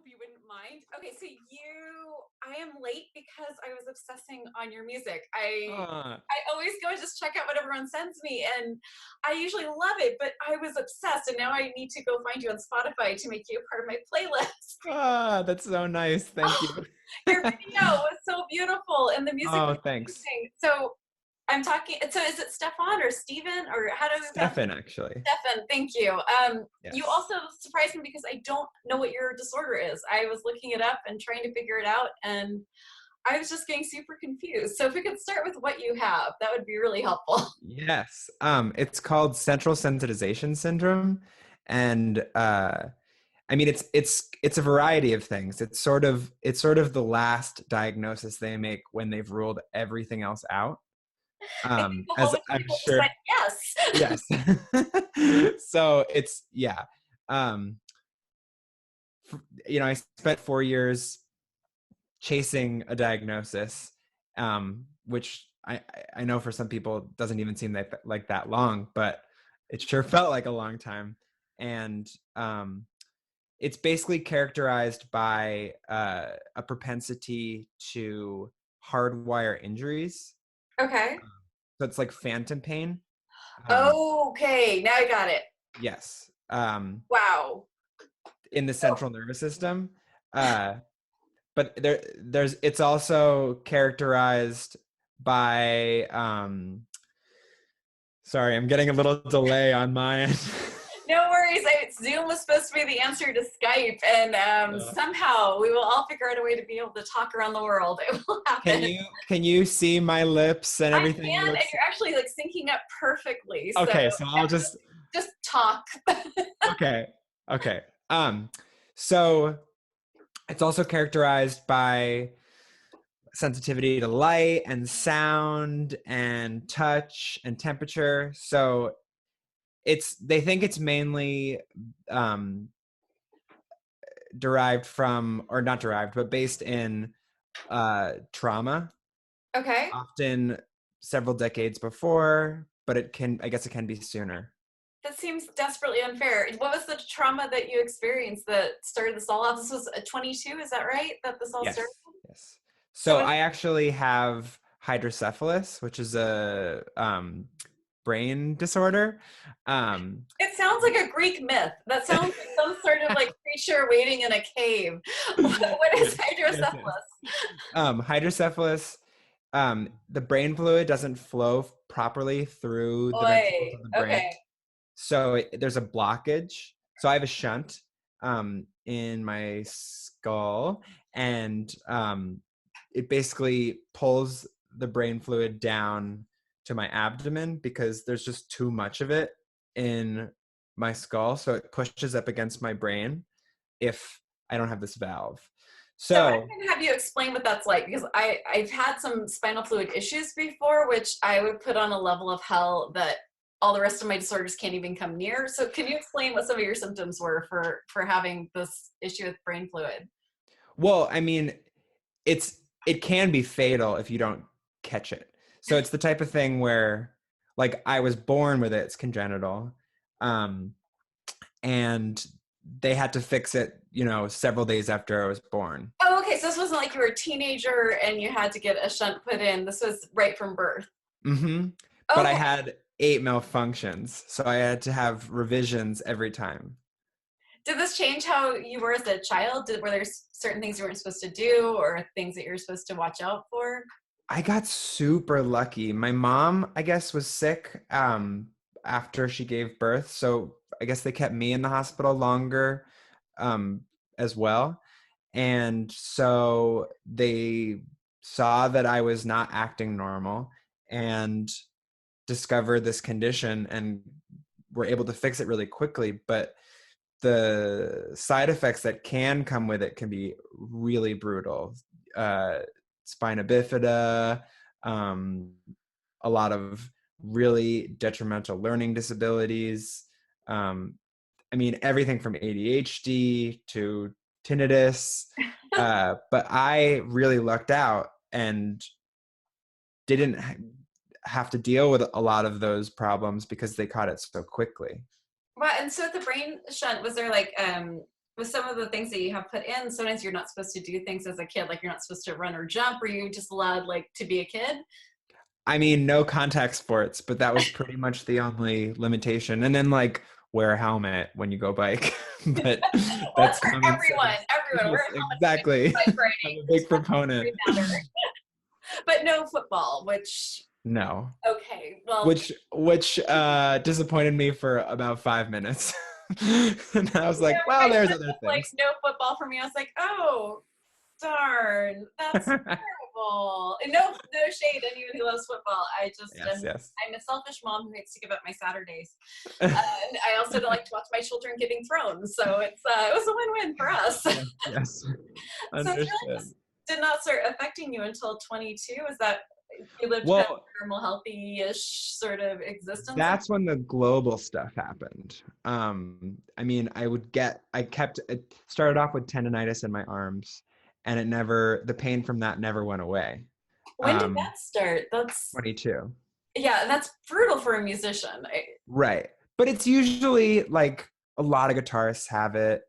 you wouldn't mind. Okay, so I am late because I was obsessing on your music. Uh, I always go and just check out what everyone sends me, and I usually love it, but I was obsessed, and now I need to go find you on Spotify to make you a part of my playlist. that's so nice. Thank Oh, you. your video was so beautiful, and the music Oh, was thanks. amazing. So I'm talking. So is it Stefan or Steven or how do I pronounce Stefan, actually. Stefan? Thank you. You Yes. also surprised me because I don't know what your disorder is. I was looking it up and trying to figure it out, and I was just getting super confused. So if we could start with what you have, that would be really helpful. Yes. It's called central sensitization syndrome. And I mean it's a variety of things. It's sort of the last diagnosis they make when they've ruled everything else out. I think a whole As bunch of I'm people just sure. went, yes. Yes. So it's yeah. Um, I spent 4 years chasing a diagnosis, which I know for some people doesn't even seem like that long, but it sure felt like a long time. And it's basically characterized by a propensity to hardwire injuries. Okay. So it's like phantom pain. Okay, now I got it. Yes. Wow. In the Oh, central nervous system. Uh, but it's also characterized by sorry, I'm getting a little delay on my end. no worries. Zoom was supposed to be the answer to Skype, and somehow we will all figure out a way to be able to talk around the world. It will can happen. you see my lips and I everything can, and looks you're actually like syncing up perfectly. So okay, so yeah, I'll just talk. okay. Okay. So it's also characterized by sensitivity to light and sound and touch and temperature. So they think it's mainly um, derived from, or not derived, but based in trauma, Okay. often several decades before, but I guess it can be sooner. That seems desperately unfair. What was the trauma that you experienced that started this all off? This was a 22, is that right? That this all Yes, started? yes. So So I actually have hydrocephalus, which is a brain disorder. Um, it sounds like a Greek myth. That sounds like some sort of like creature waiting in a cave. What is yes, yes, yes. hydrocephalus? Hydrocephalus, the brain fluid doesn't flow properly through the ventricles Boy. of the brain. Okay. So there's a blockage. So I have a shunt in my skull, and it basically pulls the brain fluid down to my abdomen because there's just too much of it in my skull. So it pushes up against my brain if I don't have this valve. So I'm So going to have you explain what that's like because I've had some spinal fluid issues before, which I would put on a level of hell that all the rest of my disorders can't even come near. So can you explain what some of your symptoms were for having this issue with brain fluid? well, I mean, it can be fatal if you don't catch it. So it's the type of thing where, like, I was born with it; it's congenital, um, and they had to fix it, several days after I was born. Oh, okay. So this wasn't like you were a teenager and you had to get a shunt put in. This was right from birth. Mm-hmm. But I Okay. had 8 malfunctions, so I had to have revisions every time. Did this change how you were as a child? Were there certain things you weren't supposed to do or things that you're supposed to watch out for? I got super lucky. My mom, I guess, was sick after she gave birth, so I guess they kept me in the hospital longer um, as well. And so they saw that I was not acting normal and discovered this condition and were able to fix it really quickly. But the side effects that can come with it can be really brutal. Uh, Spina bifida, um, a lot of really detrimental learning disabilities. Um, I mean, everything from ADHD to tinnitus. But I really lucked out and didn't have to deal with a lot of those problems because they caught it so quickly. Well, and so at the brain shunt, was there like with some of the things that you have put in, sometimes you're not supposed to do things as a kid, like you're not supposed to run or jump, or you just allowed like to be a kid? I mean, no contact sports, but that was pretty much the only limitation. And then like wear a helmet when you go bike. But Well, that's that's for common everyone. sense. Everyone, we're Yes, in helmets when it comes to exactly. bike I'm riding. a There's big proponent. no matter. But no football, which No. okay, well, Which disappointed me for about 5 minutes. And I was yeah, like, when well, my there's son other was like, things. no football for me, I was like, oh, darn, that's terrible. And no shade to anyone who loves football. I just Yes, yes. I'm a selfish mom who hates to give up my Saturdays. And I also don't like to watch my children getting thrown. So it was a win-win for us. Yes, yes. So it's really Understood. just did not start affecting you until 22. Is that you lived kind of Well, a normal, healthy-ish sort of existence? that's when the global stuff happened. I mean, it started off with tendonitis in my arms, and the pain from that never went away. When did Um, that start? That's 22. yeah, and that's brutal for a musician. Right. But it's usually like a lot of guitarists have it,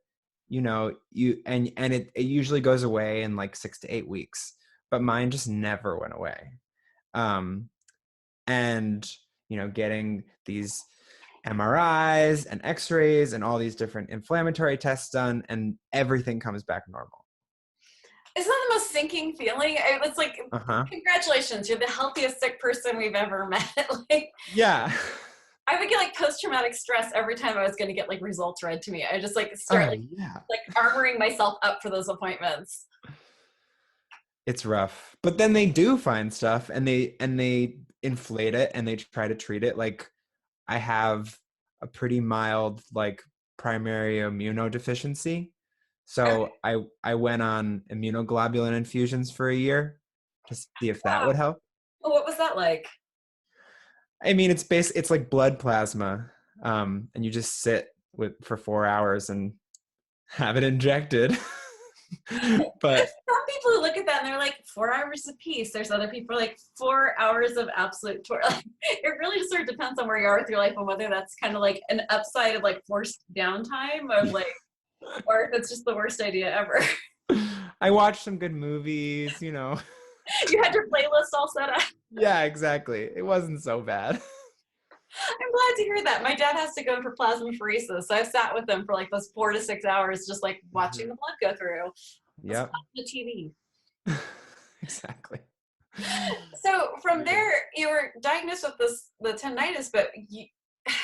it usually goes away in like 6 to 8 weeks. But mine just never went away. Um, and getting these MRIs and X-rays and all these different inflammatory tests done, and everything comes back normal. Isn't that the most sinking feeling? It's like, Uh-huh. congratulations, you're the healthiest sick person we've ever met. Like, Yeah. I would get like post-traumatic stress every time I was going to get like results read to me. I just like start Oh yeah. like armoring myself up for those appointments. It's rough. But then they do find stuff, and they inflate it, and they try to treat it. Like I have a pretty mild like primary immunodeficiency. Okay. So I went on immunoglobulin infusions for a year to see if that Wow. would help. Well, what was that like? I mean, it's like blood plasma, and you just sit for 4 hours and have it injected. There's But some people who look at that and they're like 4 hours a piece. There's other people who are like 4 hours of absolute torture. Like, it really just sort of depends on where you are with your life and whether that's kind of like an upside of like forced downtime of like, or if it's just the worst idea ever. I watched some good movies. You had your playlist all set up. Yeah, exactly. It wasn't so bad. I'm glad to hear that. My dad has to go for plasmapheresis. So I've sat with him for like those 4 to 6 hours, just like watching Mhm. the blood go through. Let's Yep. watch the TV. Exactly. So from Weird. there, you were diagnosed with the tinnitus, but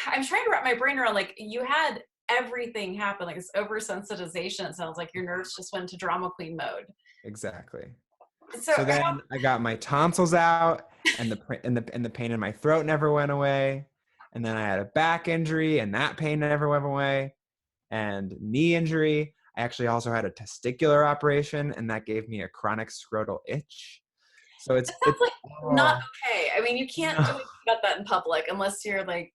I'm trying to wrap my brain around like you had everything happen, like this oversensitization. It sounds like your nerves just went to drama queen mode. Exactly. So So how, then I got my tonsils out, and the pain in my throat never went away. And then I had a back injury, and that pain never went away. And knee injury. I actually also had a testicular operation, and that gave me a chronic scrotal itch. So it sounds like not all okay. I mean, you can't do no. anything about that in public unless you're like,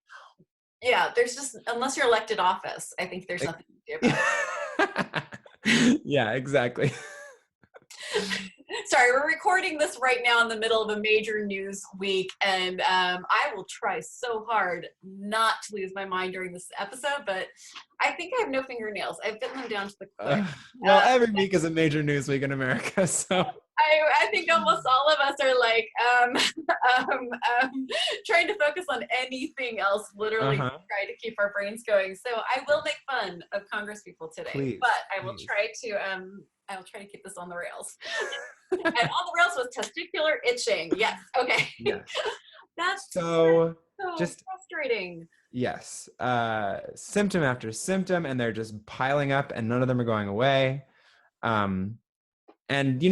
yeah, there's just unless you're elected office. I think there's nothing you can do about Yeah, exactly. it. Sorry, we're recording this right now in the middle of a major news week, and I will try so hard not to lose my mind during this episode, but I think I have no fingernails. I've bitten them down to the quick. Well, every week is a major news week in America, so I think almost all of us are like um, trying to focus on anything else, literally uh-huh. try to keep our brains going. So I will make fun of Congress people today, Please, but I will please. try to keep this on the rails. And on the rails was testicular itching. Yes. Okay. Yes. That's So so just frustrating. yes, symptom after symptom, and they're just piling up, and none of them are going away. And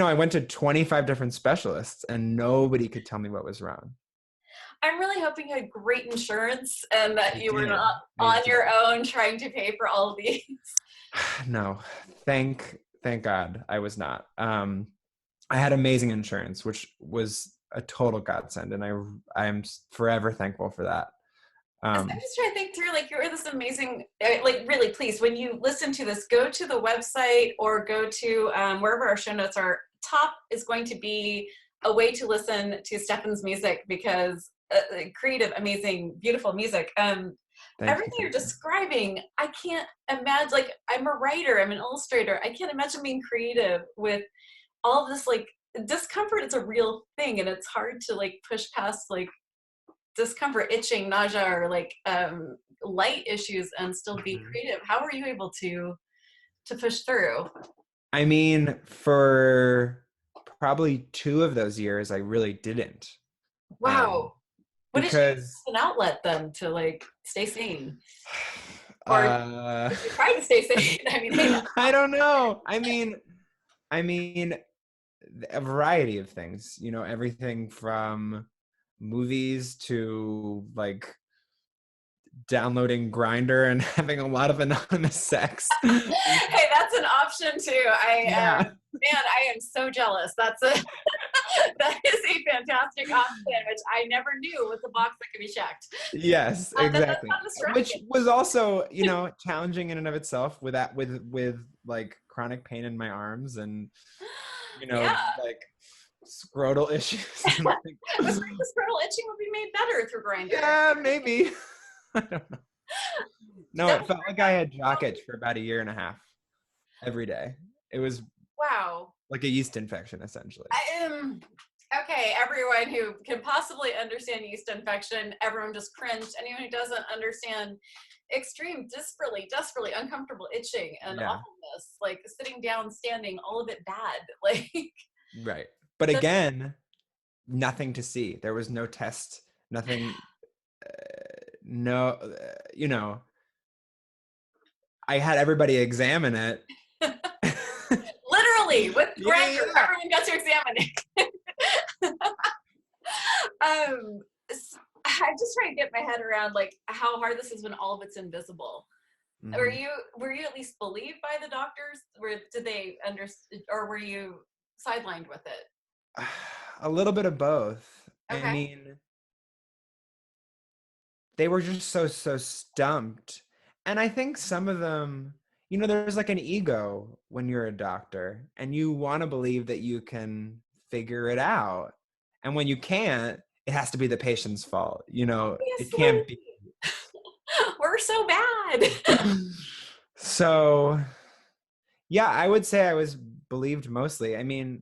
I went to 25 different specialists, and nobody could tell me what was wrong. I'm really hoping you had great insurance and that I you were did. not I on did. your own trying to pay for all of these. No, thank God I was not. I had amazing insurance, which was a total godsend, and I'm forever thankful for that. I'm just trying to think through, like, you're this amazing, like, really, please, when you listen to this, go to the website or go to wherever our show notes are. Top is going to be a way to listen to Stefan's music because creative, amazing, beautiful music. Thank you. Everything you're describing, I can't imagine. Like, I'm a writer, I'm an illustrator. I can't imagine being creative with all of this, like, discomfort. It's a real thing, and it's hard to like push past like discomfort, itching, nausea, or like light issues and still be Mhm. creative. How were you able to push through? I mean, for probably 2 of those years, I really didn't. Wow. What did you use Because as an outlet then to like stay sane? Or uh, did you try to stay sane? I mean, hey, that's I don't know. I mean, a variety of things. You know, everything from movies to like downloading Grinder and having a lot of anonymous sex. hey, that's an option too. Yeah. Man, I am so jealous. That's a that is a fantastic option, which I never knew was a box that could be checked. Yes, That's exactly. not Which distracting. was also, you know, challenging in and of itself with that with like chronic pain in my arms and you Yeah, know, like scrotal issues. And like, but the scrotal itching would be made better through Grinder. yeah, maybe. I don't know. No, it Definitely. felt like I had jock itch for about a year and a half every day. It was Wow. like a yeast infection, essentially. Okay, everyone who can possibly understand yeast infection, everyone just cringed. Anyone who doesn't understand extreme, desperately uncomfortable itching and Yeah, awfulness, like sitting down, standing, all of it bad. Like, right. But that's, again, nothing to see. There was no test, nothing, no, you know, I had everybody examine it. literally with Yeah, Grindr, yeah. everyone got to examine it. I'm just trying to get my head around like how hard this is when all of it's invisible. Were Mhm. you were you at least believed by the doctors? Did they understand, or were you sidelined with it? A little bit of both. I Okay. mean, they were just so stumped. And I think some of them, you know, there's like an ego when you're a doctor and you want to believe that you can figure it out. And when you can't, it has to be the patient's fault. You know, it Obviously, can't be. we're so bad. So, yeah, I would say I was believed mostly. I mean,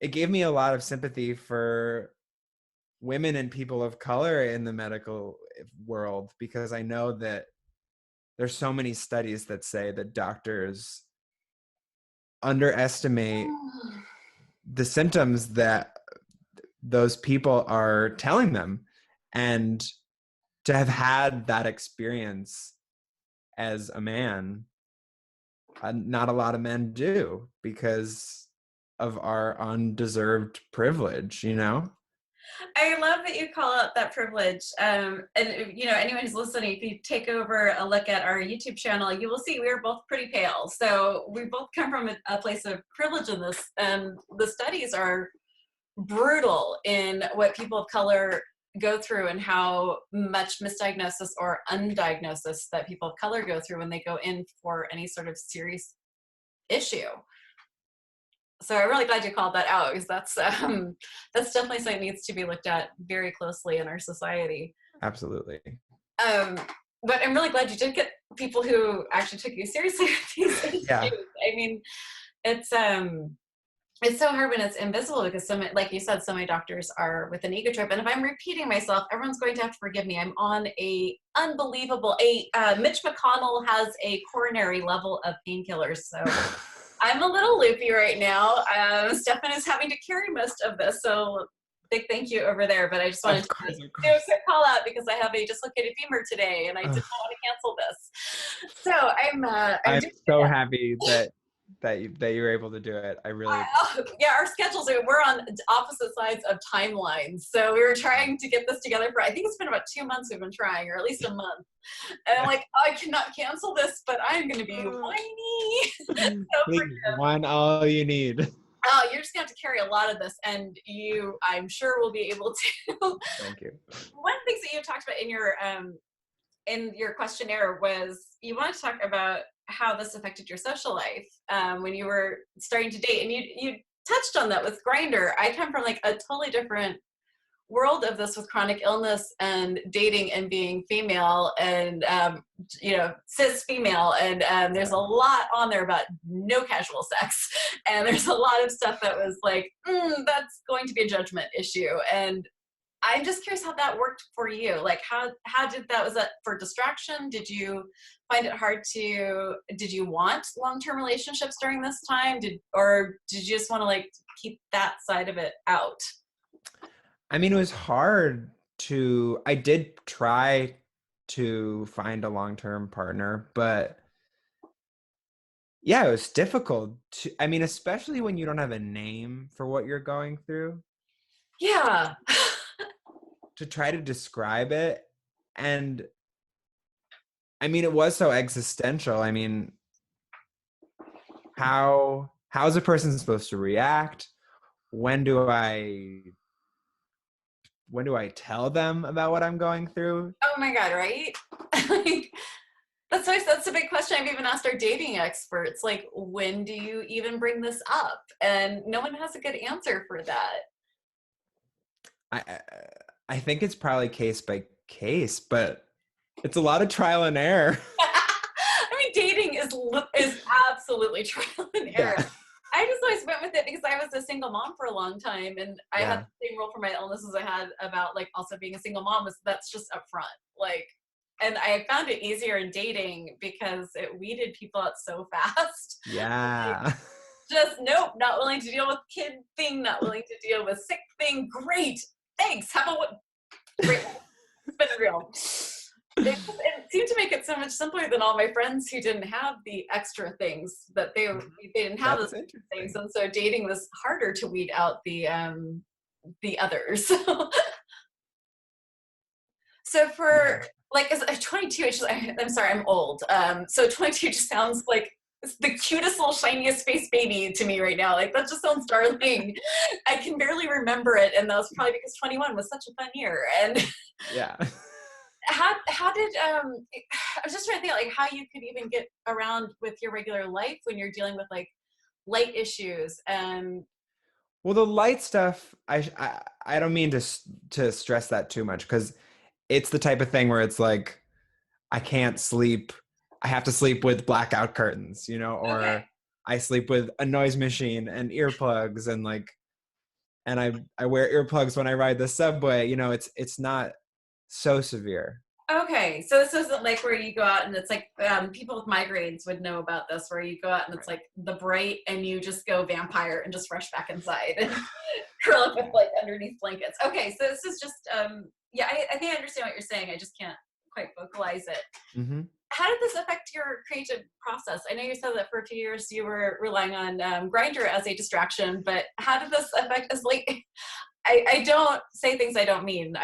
it gave me a lot of sympathy for women and people of color in the medical world because I know that there's so many studies that say that doctors underestimate the symptoms that those people are telling them. And to have had that experience as a man, not a lot of men do because of our undeserved privilege, you know? I love that you call out that privilege. And you know, anyone who's listening, if you take over a look at our YouTube channel, you will see we are both pretty pale. So we both come from a place of privilege in this, and the studies are brutal in what people of color go through and how much misdiagnosis or undiagnosis that people of color go through when they go in for any sort of serious issue. So I'm really glad you called that out because that's definitely something that needs to be looked at very closely in our society. Absolutely. Um, but I'm really glad you did get people who actually took you seriously with these Yeah. issues. I mean, it's so hard when it's invisible because like you said, so many doctors are with an ego trip. And if I'm repeating myself, everyone's going to have to forgive me. I'm on a unbelievable, Mitch McConnell has a coronary level of painkillers. So I'm a little loopy right now. Stefan is having to carry most of this. So big thank you over there. But I just wanted Of to course, of do a course. quick call out because I have a dislocated femur today and I did Ugh, not want to cancel this. So I'm I'm doing so happy that you were able to do it. I really yeah, our schedules we're on opposite sides of timelines. So we were trying to get this together for I think it's been about 2 months we've been trying, or at least a month. And I'm yeah. like, oh, I cannot cancel this, but I'm gonna be whiny. So Please, one all you need. oh, you're just gonna have to carry a lot of this, and you, I'm sure, will be able to. Thank you. One of the things that you talked about in your questionnaire was you want to talk about how this affected your social life when you were starting to date, and you touched on that with Grinder. I come from like a totally different world of this with chronic illness and dating and being female and cis female, and there's a lot on there about no casual sex, and there's a lot of stuff that was like, that's going to be a judgment issue. And I'm just curious how that worked for you. Like, how did that, was that for distraction? Did you find it hard to, did you want long-term relationships during this time? Or did you just want to like keep that side of it out? I mean, it was hard I did try to find a long-term partner, but yeah, it was difficult I mean, especially when you don't have a name for what you're going through, Yeah. to try to describe it. And I mean, it was so existential. I mean, how's a person supposed to react? When do I tell them about what I'm going through? Oh my God, right? Like, that's a big question I've even asked our dating experts. Like, when do you even bring this up? And no one has a good answer for that. I I think it's probably case by case, but it's a lot of trial and error. I mean, dating is absolutely trial and error. Yeah. I just always went with it because I was a single mom for a long time, and I had Yeah. the same rule for my illness as I had about like also being a single mom, was that's just upfront. Like, and I found it easier in dating because it weeded people out so fast. Like, Yeah. just nope, not willing to deal with kid thing, not willing to deal with sick thing. Great, thanks. Have a great. It's been real. It seemed to make it so much simpler than all my friends who didn't have the extra things that they didn't have That's those things, interesting. and so dating was harder to weed out the others. So Yeah. for like as a 22, I'm sorry, I'm old. So 22 just sounds like the cutest little shiniest space baby to me right now. Like that just sounds darling. I can barely remember it, and that was probably because 21 was such a fun year. And Yeah. how did I was just trying to think like how you could even get around with your regular life when you're dealing with like light issues and Well, the light stuff, I don't mean to stress that too much, because it's the type of thing where it's like I can't sleep. I have to sleep with blackout curtains, okay. or I sleep with a noise machine and earplugs, and like, and I wear earplugs when I ride the subway. It's not so severe. Okay, so this isn't like where you go out and it's like people with migraines would know about this, where you go out and it's Right. like the bright and you just go vampire and just rush back inside and curl up with like underneath blankets. Okay, so this is just yeah, I think I understand what you're saying. I just can't quite vocalize it. Hmm. How did this affect your creative process? I know you said that for a few years you were relying on Grinder as a distraction, but how did this affect us? Like, I don't say things I don't mean.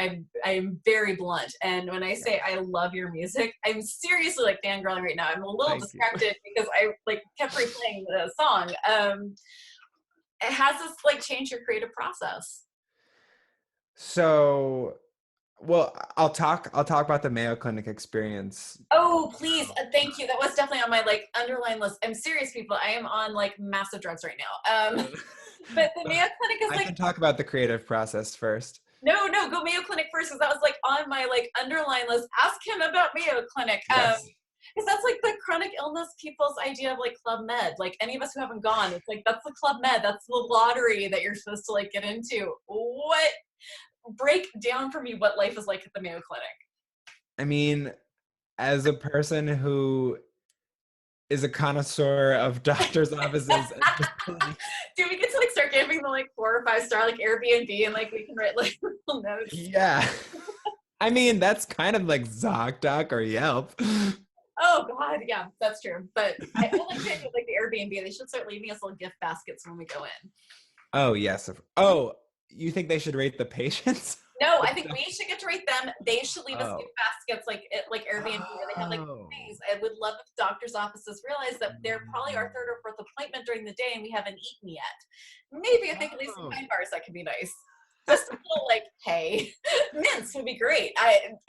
I'm very blunt, and when I Yeah. say I love your music, I'm seriously like fangirling right now. I'm a little Thank you. distracted because I like kept replaying the song. Has this like changed your creative process? So, well, I'll talk about the Mayo Clinic experience. Oh, please, thank you. That was definitely on my like underline list. I'm serious, people. I am on like massive drugs right now. But the Mayo Clinic is I like can talk about the creative process first. no, go Mayo Clinic first because that was like on my like underline list. Ask him about Mayo Clinic. Yes. Because that's like the chronic illness people's idea of like Club Med. Like any of us who haven't gone, it's like that's the Club Med. That's the lottery that you're supposed to like get into. What, break down for me what life is like at the Mayo Clinic? I mean, as a person who is a connoisseur of doctors' offices and facilities, Do we get to like start giving them like 4 or 5 star like Airbnb and like we can write like little notes? yeah. I mean, that's kind of like ZocDoc or Yelp. Oh God, yeah, that's true. But I like the idea of like the Airbnb. They should start leaving us little gift baskets when we go in. Oh, yes. Oh, you think they should rate the patients? No, I think we should get to rate them. They should leave us Oh. gift baskets like Airbnb where they have like Oh. things. I would love if doctors' offices realize that they're probably our third or fourth appointment during the day and we haven't eaten yet. Maybe I think at least some Oh. wine bars that could be nice. Just a little like, hey, mints would be great.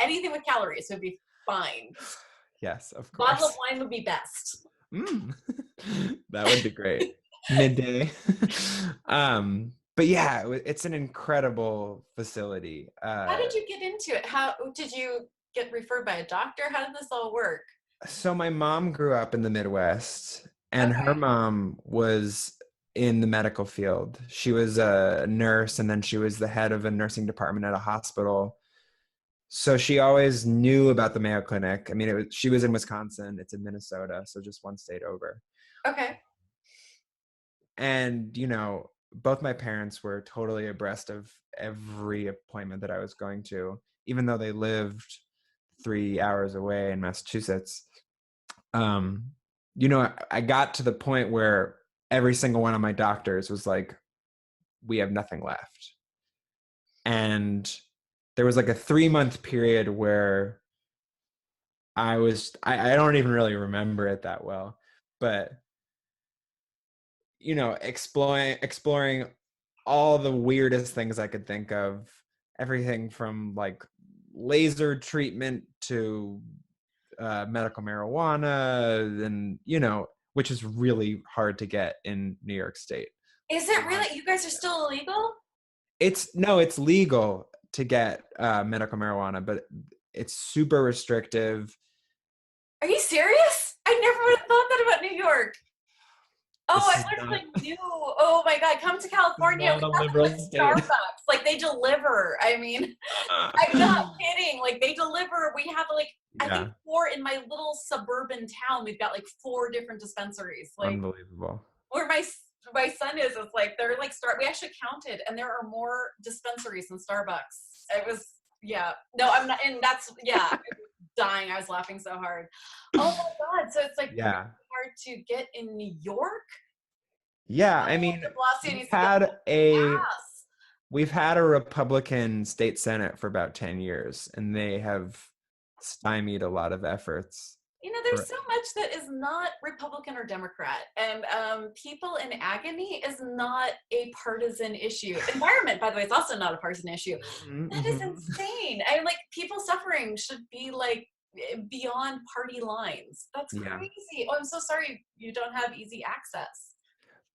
Anything with calories would be fine. Yes, of Bottle of course. wine would be best. Mm. That would be great. Midday. but yeah, it's an incredible facility. How did you get into it? How did you get referred by a doctor? How did this all work? So my mom grew up in the Midwest, and her Okay. mom was in the medical field. She was a nurse, and then she was the head of a nursing department at a hospital. So she always knew about the Mayo Clinic. I mean, she was in Wisconsin. It's in Minnesota, so just one state over. Okay. And, both my parents were totally abreast of every appointment that I was going to, even though they lived 3 hours away in Massachusetts. um I got to the point where every single one of my doctors was like, we have nothing left. And there was like a 3-month period where I don't even really remember it that well, but exploring all the weirdest things I could think of, everything from like laser treatment to medical marijuana, and which is really hard to get in New York State. Is it really? You guys are still illegal? It's legal to get medical marijuana, but it's super restrictive. Are you serious? I never would have thought that about New York. Oh, This I is not, literally knew. Oh my God, come to California. not We a have them liberal at state. Starbucks. Like they deliver. I mean, I'm not kidding. Like they deliver. We have like, I think Yeah, 4 in my little suburban town. We've got like 4 different dispensaries. Like unbelievable. where my son is, it's like they're like we actually counted and there are more dispensaries than Starbucks. It was, yeah. No, I'm not, and that's, yeah, I was dying. I was laughing so hard. Oh my God. So it's like really Yeah. hard to get in New York. Yeah, I Oh, mean, de Blasio we've needs to get had a ass. we've had a Republican state senate for about 10 years, and they have stymied a lot of efforts. There's so much that is not Republican or Democrat, and people in agony is not a partisan issue. Environment, by the way, is also not a partisan issue. That is Mm-hmm. insane. I like people suffering should be like beyond party lines. That's Yeah. crazy. Oh, I'm so sorry you don't have easy access.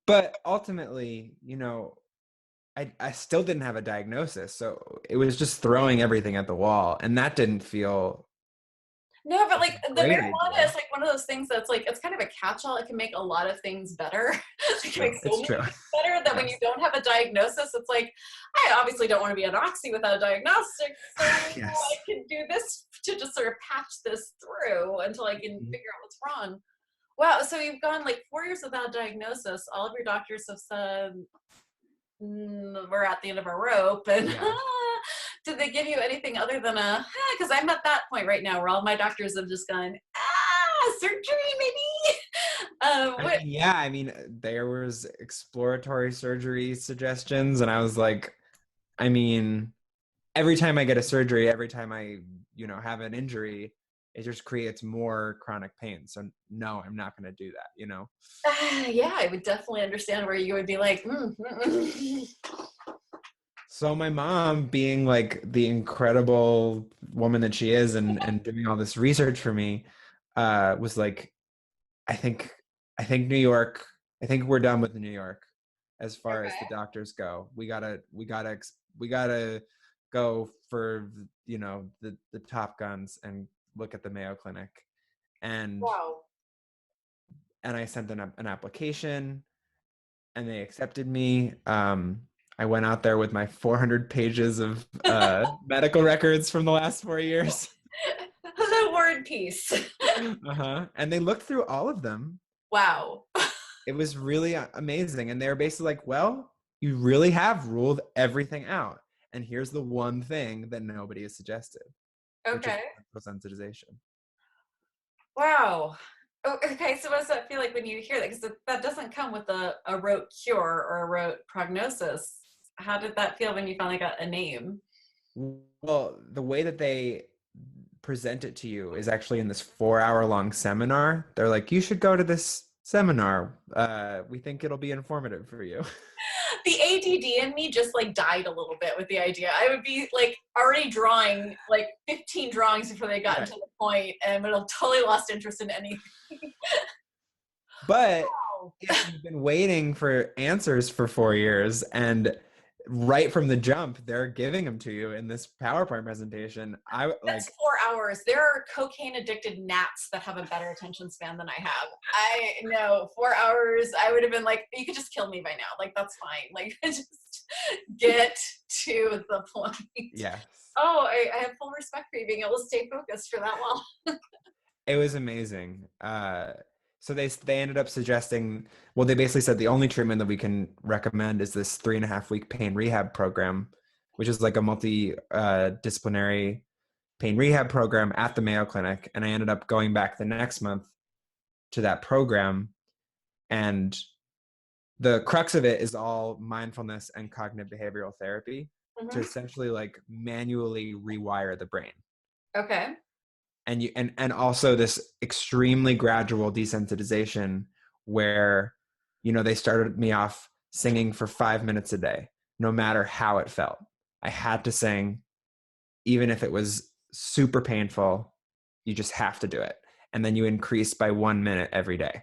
But ultimately, I still didn't have a diagnosis. So it was just throwing everything at the wall. And that didn't feel No, but like like a the great marijuana idea. is like one of those things that's like it's kind of a catch-all. It can make a lot of things better. It It's can make true. so It's many true. things better that when you Yes. don't have a diagnosis, it's like I obviously don't want to be an oxy without a diagnostic, so I Yes. can do this to just sort of patch this through until I can figure out what's wrong. Wow, so you've gone like 4 years without a diagnosis. All of your doctors have said we're at the end of our rope, and Yeah. did they give you anything other than a because I'm at that point right now where all my doctors have just gone surgery maybe. I What? mean, yeah, there was exploratory surgery suggestions, and I was like, I mean, every time I get a surgery, every time I, have an injury, it just creates more chronic pain. So no, I'm not going to do that. Yeah, I would definitely understand where you would be like So my mom, being like the incredible woman that she is, and doing all this research for me, was like, I think I think New York, I think we're done with New York as far as the okay. doctors go. We gotta go for the top guns and look at the Mayo Clinic. And Wow. I sent an application, and they accepted me. I went out there with my 400 pages of medical records from the last 4 years. Hello, War and Peace. Uh-huh. And they looked through all of them. Wow. It was really amazing. And they were basically like, well, you really have ruled everything out. And here's the one thing that nobody has suggested, which is Okay. sensitization. Wow. Oh, okay, so what does that feel like when you hear that? Because that doesn't come with a rote cure or a rote prognosis. How did that feel when you finally got a name? Well, the way that they present it to you is actually in this 4 hour long seminar. They're like, you should go to this seminar. We think it'll be informative for you. The ADD in me just like died a little bit with the idea. I would be like already drawing like 15 drawings before they got Right. to the point and would have totally lost interest in anything. But Wow. if you've been waiting for answers for 4 years, and right from the jump, they're giving them to you in this PowerPoint presentation. I That's like, 4 hours. There are cocaine addicted gnats that have a better attention span than I have. I know 4 hours. I would have been like, you could just kill me by now. Like, that's fine. Like, just get to the point. yes. Oh, I have full respect for you being able to stay focused for that long. It was amazing. So they ended up suggesting, well, they basically said the only treatment that we can recommend is this 3.5 week pain rehab program, which is like a multi-disciplinary pain rehab program at the Mayo Clinic. And I ended up going back the next month to that program. And the crux of it is all mindfulness and cognitive behavioral therapy to Mm-hmm. essentially like manually rewire the brain. Okay. And and also this extremely gradual desensitization where, they started me off singing for 5 minutes a day, no matter how it felt. I had to sing, even if it was super painful. You just have to do it, and then you increase by 1 minute every day.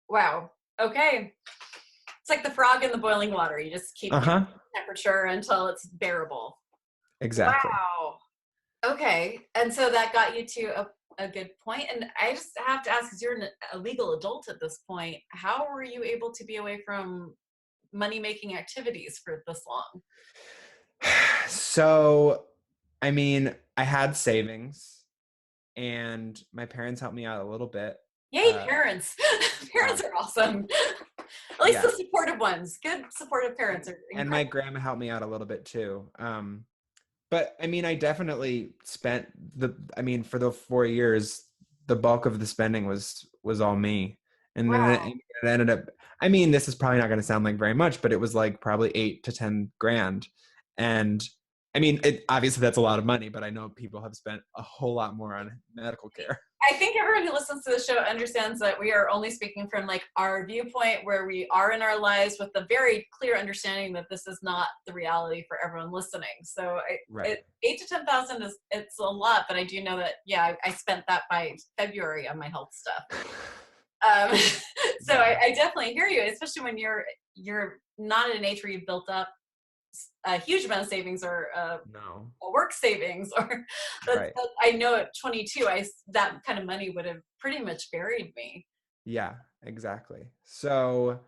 Wow. Okay. It's like the frog in the boiling water. You just keep getting Uh-huh. the temperature until it's bearable. Exactly. Wow. Okay. And so that got you to a good point. And I just have to ask, because you're a legal adult at this point, how were you able to be away from money making activities for this long? So, I mean, I had savings, and my parents helped me out a little bit. Yay, uh, parents. yeah Parents are awesome. At least yeah the supportive ones. Good supportive parents and are and my incredible. grandma helped me out a little bit too. But I mean, I definitely spent I mean, for the 4 years, the bulk of the spending was all me. And then Wow. it ended up, I mean, this is probably not going to sound like very much, but it was like probably 8 to 10 grand. And I mean, obviously that's a lot of money, but I know people have spent a whole lot more on medical care. I think everyone who listens to the show understands that we are only speaking from like our viewpoint where we are in our lives with a very clear understanding that this is not the reality for everyone listening. So Right. 8 to 10,000 it's a lot, but I do know that, yeah, I spent that by February on my health stuff. Um, so Yeah. I definitely hear you, especially when you're not at an age where you've built up a huge amount of savings or No. a work savings or Right. I know at 22 that kind of money would have pretty much buried me. Yeah, exactly. So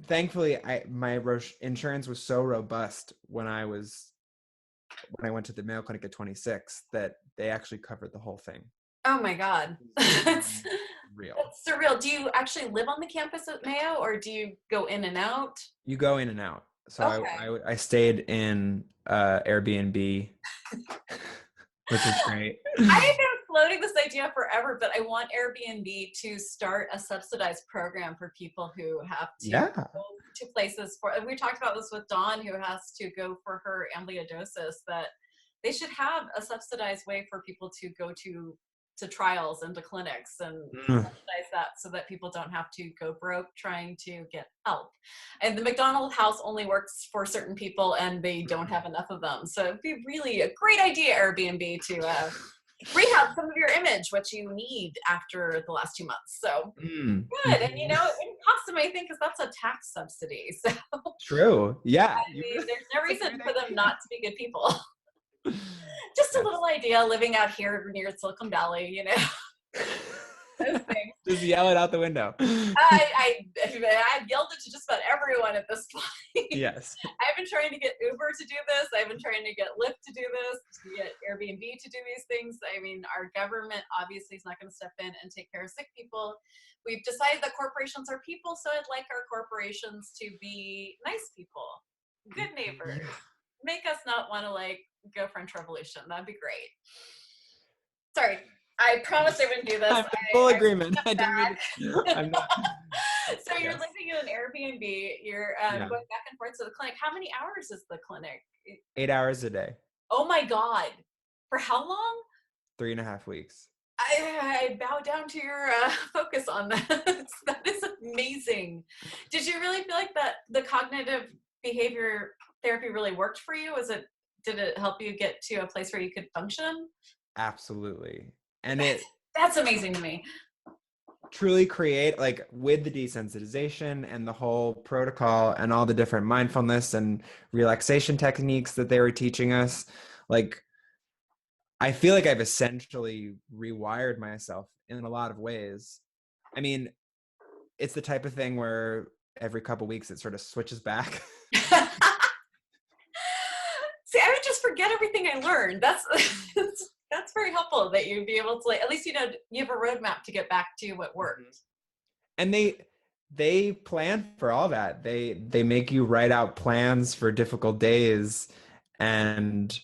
thankfully, my insurance was so robust when I went to the Mayo Clinic at 26 that they actually covered the whole thing. Oh my god. that's Real. that's surreal. Do you actually live on the campus at Mayo or do you go in and out? You go in and out. So Okay. I stayed in Airbnb, which was great. I've been floating this idea forever, but I want Airbnb to start a subsidized program for people who have to Yeah. go to places for. And we talked about this with Dawn, who has to go for her amyloidosis. That they should have a subsidized way for people to go to trials and to clinics and Mm. subsidize that so that people don't have to go broke trying to get help. And the McDonald house only works for certain people, and they don't have enough of them. So it'd be really a great idea, Airbnb, to rehab some of your image, what you need after the last 2 months. So Mm. good. And it wouldn't cost them anything because that's a tax subsidy. So True. Yeah. I mean, there's no That's a reason great for them idea. not to be good people. Just a Yes. little idea living out here near Silicon Valley, those things. Just yell it out the window. I've yelled it to just about everyone at this point. Yes. I've been trying to get Uber to do this. I've been trying to get Lyft to do this, to get Airbnb to do these things. I mean, our government obviously is not going to step in and take care of sick people. We've decided that corporations are people, so I'd like our corporations to be nice people, good neighbors. Make us not want to go French Revolution. That'd be great. Sorry, I promised I wouldn't do this. I'm in full I agreement. I step didn't mean back. to. I'm not. So you're Yes. living in an Airbnb. You're Yeah. going back and forth to the clinic. How many hours is the clinic? 8 hours a day, Oh my God. For how long? 3.5 weeks. I bow down to your focus on that. That is amazing. Did you really feel like that the cognitive behavior therapy really worked for you? Did it help you get to a place where you could function? Absolutely. And That's amazing to me. truly create, like with the desensitization and the whole protocol and all the different mindfulness and relaxation techniques that they were teaching us, like I feel like I've essentially rewired myself in a lot of ways. I mean, it's the type of thing where every couple weeks it sort of switches back. See, I would just forget everything I learned. That's that's very helpful that you'd be able to, like, at least you know you have a roadmap to get back to what worked. And they plan for all that. They make you write out plans for difficult days, and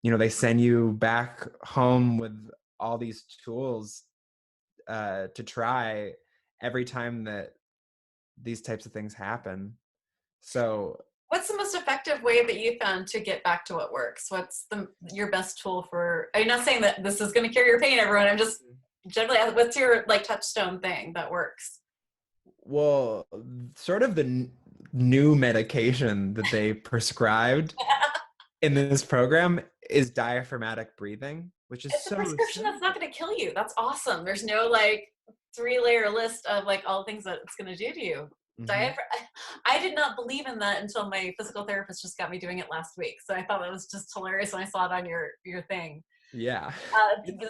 they send you back home with all these tools to try every time that these types of things happen. So What's the most effective way that you found to get back to what works? What's your best tool for? I'm not saying that this is going to cure your pain, everyone. I'm just generally, what's your like touchstone thing that works? well, sort of the new medication that they prescribed in this program is diaphragmatic breathing, which is It's a so prescription that's not simple. going to kill you. That's awesome. There's no like 3-layer list of like all the things that it's going to do to you. Mm-hmm. Diaphragm. I did not believe in that until my physical therapist just got me doing it last week. So I thought that was just hilarious when I saw it on your thing. Yeah.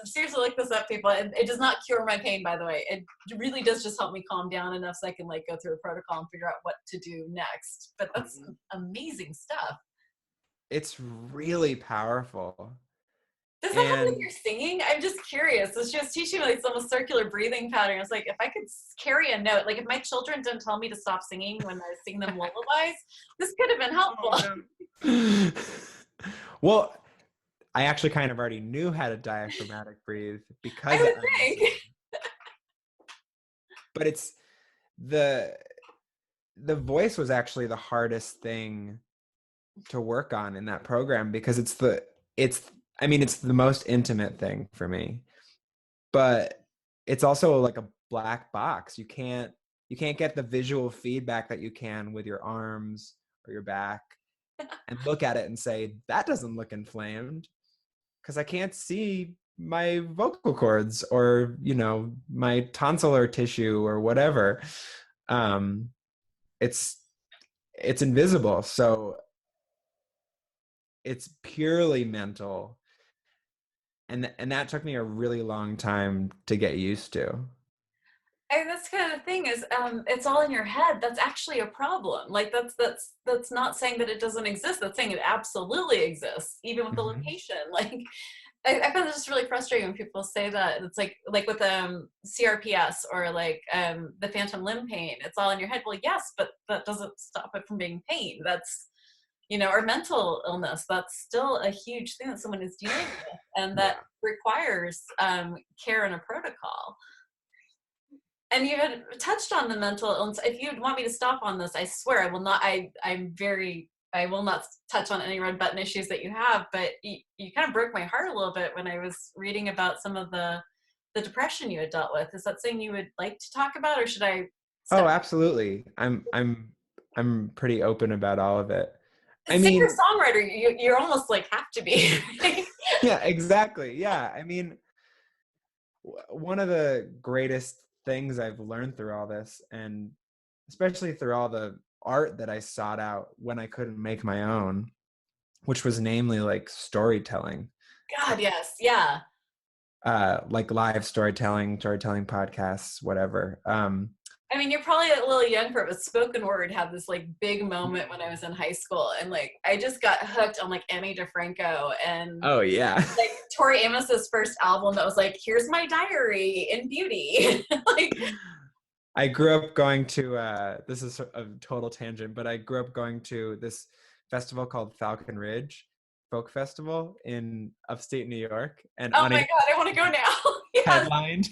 Seriously, look this up, people. It does not cure my pain, by the way. It really does just help me calm down enough so I can like go through the protocol and figure out what to do next. But that's Mhm. amazing stuff. It's really powerful. Does that help with And your singing? I'm just curious. So she was teaching me like some circular breathing pattern. It's like if I could carry a note, like if my children didn't tell me to stop singing when I sing them lullabies, this could have been helpful. oh no. Well, I actually kind of already knew how to diaphragmatic breathe I because would I was think. singing. But it's the the voice was actually the hardest thing to work on in that program because it's I mean it's the most intimate thing for me. But it's also like a black box. You can't get the visual feedback that you can with your arms or your back and look at it and say that doesn't look inflamed because I can't see my vocal cords or my tonsillar tissue or whatever. um it's it's invisible, so it's purely mental, and that took me a really long time to get used to. And that's kind of the thing is it's all in your head. That's actually a problem. Like that's not saying that it doesn't exist. That's saying it absolutely exists, even with the Mhm. location. Like I find this just really frustrating when people say that. It's like with CRPS or like the phantom limb pain. It's all in your head. Well, yes, but that doesn't stop it from being pain. That's or mental illness. That's still a huge thing that someone is dealing with, and that Yeah. requires care and a protocol. And you had touched on the mental illness. If you want me to stop on this, I swear I will not. I will not touch on any red button issues that you have. But you kind of broke my heart a little bit when I was reading about some of the depression you had dealt with. Is that something you would like to talk about, or should I Oh, step? absolutely. I'm pretty open about all of it. I Singer mean, songwriter, you're almost like have to be. Right? yeah, exactly. Yeah. I mean, one of the greatest things I've learned through all this, and especially through all the art that I sought out when I couldn't make my own, which was namely like storytelling, God, yes, yeah. like live storytelling podcasts, whatever. I mean, you're probably a little young for it, but spoken word had this like big moment when I was in high school, and like I just got hooked on like Annie DeFranco and Oh yeah. like Tori Amos's first album that was like, here's my diary in beauty. Like, I grew up going to this is a total tangent, but I grew up going to this festival called Falcon Ridge Folk Festival in upstate New York, and oh my Ani God, I want to go now. Yes. headlined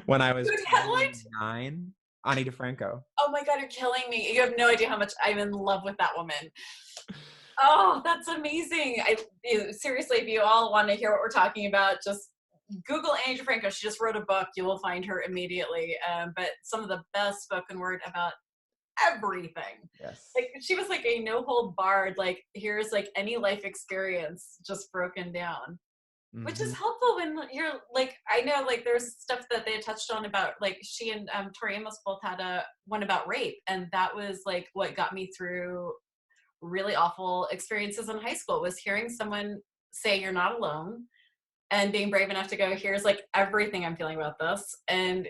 when I was Good headlight. 29. Ani DeFranco. Oh my God, you're killing me. You have no idea how much I'm in love with that woman. Oh, that's amazing. Seriously, if you all want to hear what we're talking about, just Google Annie DeFranco. She just wrote a book. You will find her immediately. But some of the best spoken word about everything. Yes. Like she was like a no hold barred, like here's like any life experience just broken down. Which is Mm-hmm. helpful when you're like, I know like there's stuff that they touched on about like she and Tori Amos both had a one about rape, and that was like what got me through really awful experiences in high school, was hearing someone say you're not alone and being brave enough to go, here's like everything I'm feeling about this. And